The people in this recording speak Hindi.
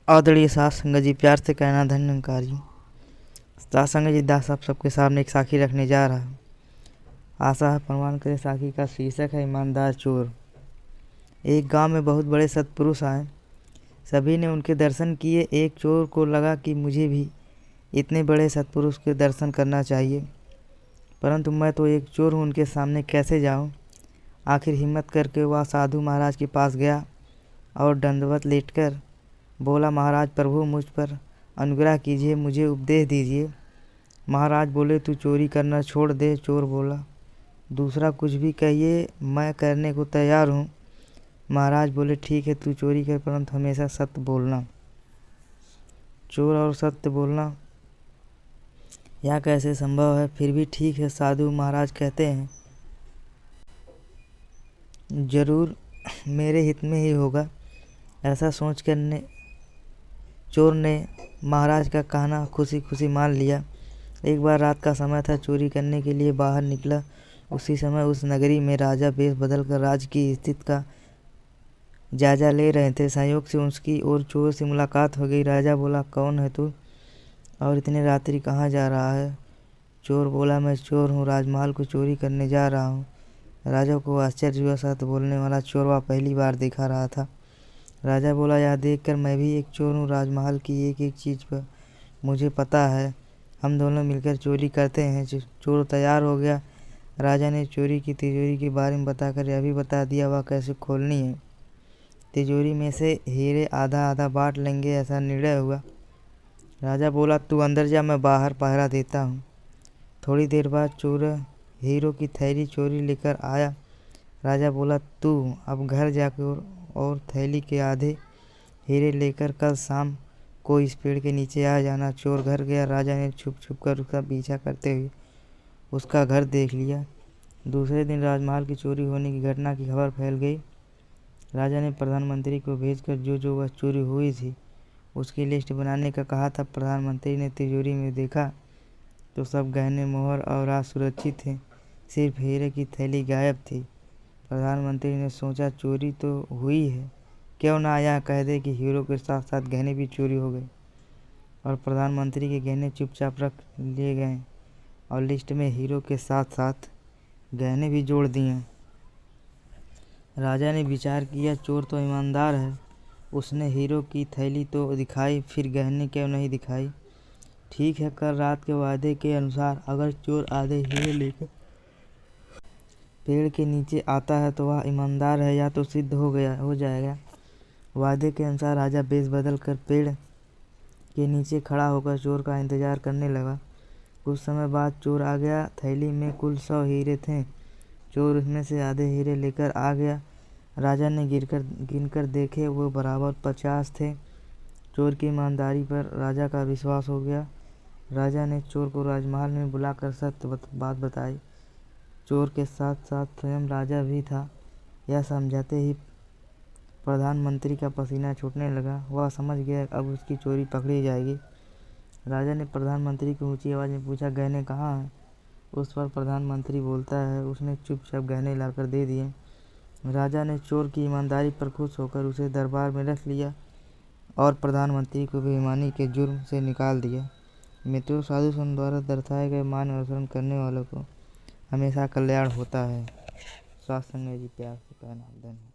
आदरणीय साध संगत जी, प्यार से कहना धन्य निरंकार जी। साध संगत जी, दास साहब सबके सामने एक साखी रखने जा रहा है। आशा है प्रमाण करे। साखी का शीर्षक है ईमानदार चोर। एक गांव में बहुत बड़े सत्पुरुष आए। सभी ने उनके दर्शन किए। एक चोर को लगा कि मुझे भी इतने बड़े सत्पुरुष के दर्शन करना चाहिए, परंतु मैं तो एक चोर हूँ, उनके सामने कैसे जाऊँ। आखिर हिम्मत करके वह साधु महाराज के पास गया और दंडवत लेटकर बोला, महाराज प्रभु मुझ पर अनुग्रह कीजिए, मुझे उपदेश दीजिए। महाराज बोले, तू चोरी करना छोड़ दे। चोर बोला, दूसरा कुछ भी कहिए, मैं करने को तैयार हूँ। महाराज बोले, ठीक है, तू चोरी कर, परंतु हमेशा सत्य बोलना। चोर और सत्य बोलना यह कैसे संभव है? फिर भी ठीक है, साधु महाराज कहते हैं, जरूर मेरे हित में ही होगा। ऐसा सोच कर चोर ने महाराज का कहना खुशी खुशी मान लिया। एक बार रात का समय था, चोरी करने के लिए बाहर निकला। उसी समय उस नगरी में राजा वेश बदलकर राज्य की स्थिति का जायजा ले रहे थे। संयोग से उसकी और चोर से मुलाकात हो गई। राजा बोला, कौन है तू और इतने रात्रि कहाँ जा रहा है? चोर बोला, मैं चोर हूँ, राजमहल को चोरी करने जा रहा हूँ। राजा को आश्चर्य हुआ। सत्य बोलने वाला चोर वह पहली बार देखा रहा था। राजा बोला, यह देखकर मैं भी एक चोर हूँ। राजमहल की एक एक चीज़ पर मुझे पता है। हम दोनों मिलकर चोरी करते हैं। चोर तैयार हो गया। राजा ने चोरी की तिजोरी के बारे में बताकर यह भी बता दिया वह कैसे खोलनी है। तिजोरी में से हीरे आधा आधा बांट लेंगे, ऐसा निर्णय हुआ। राजा बोला, तू अंदर जा, मैं बाहर पहरा देता हूँ। थोड़ी देर बाद चोर हीरो की थैली चोरी लेकर आया। राजा बोला, तू अब घर जाकर और थैली के आधे हीरे लेकर कल शाम को इस पेड़ के नीचे आ जाना। चोर घर गया। राजा ने छुप छुप कर उसका पीछा करते हुए उसका घर देख लिया। दूसरे दिन राजमहल की चोरी होने की घटना की खबर फैल गई। राजा ने प्रधानमंत्री को भेजकर जो वह चोरी हुई थी उसकी लिस्ट बनाने का कहा था। प्रधानमंत्री ने तिजोरी में देखा तो सब गहने, मोहर और राज सुरक्षित थे, सिर्फ हीरे की थैली गायब थी। प्रधानमंत्री ने सोचा, चोरी तो हुई है, क्यों ना यह कह दे कि हीरो के साथ साथ गहने भी चोरी हो गए। और प्रधानमंत्री के गहने चुपचाप रख लिए गए और लिस्ट में हीरो के साथ साथ गहने भी जोड़ दिए। राजा ने विचार किया, चोर तो ईमानदार है, उसने हीरो की थैली तो दिखाई, फिर गहने क्यों नहीं दिखाई। ठीक है, कल रात के वादे के अनुसार अगर चोर आधे हीरे लेकर पेड़ के नीचे आता है तो वह ईमानदार है, या तो सिद्ध हो जाएगा। वादे के अनुसार राजा वेश बदल कर पेड़ के नीचे खड़ा होकर चोर का इंतजार करने लगा। कुछ समय बाद चोर आ गया। थैली में कुल 100 हीरे थे। चोर उसमें से आधे हीरे लेकर आ गया। राजा ने गिनकर देखे, वो बराबर 50 थे। चोर की ईमानदारी पर राजा का विश्वास हो गया। राजा ने चोर को राजमहल में बुलाकर सत्य बात बताई। चोर के साथ साथ स्वयं राजा भी था। यह समझाते ही प्रधानमंत्री का पसीना छूटने लगा। वह समझ गया अब उसकी चोरी पकड़ी जाएगी। राजा ने प्रधानमंत्री को ऊंची आवाज़ में पूछा, गहने कहाँ हैं? उस पर प्रधानमंत्री बोलता है, उसने चुपचाप गहने लाकर दे दिए। राजा ने चोर की ईमानदारी पर खुश होकर उसे दरबार में रख लिया और प्रधानमंत्री को बेईमानी के जुर्म से निकाल दिया। मित्रों, साधु संत द्वारा दर्शाए गए मान अनुसरण करने वालों को हमेशा कल्याण होता है। साध संगत जी, प्यार से कहना धन्यवाद।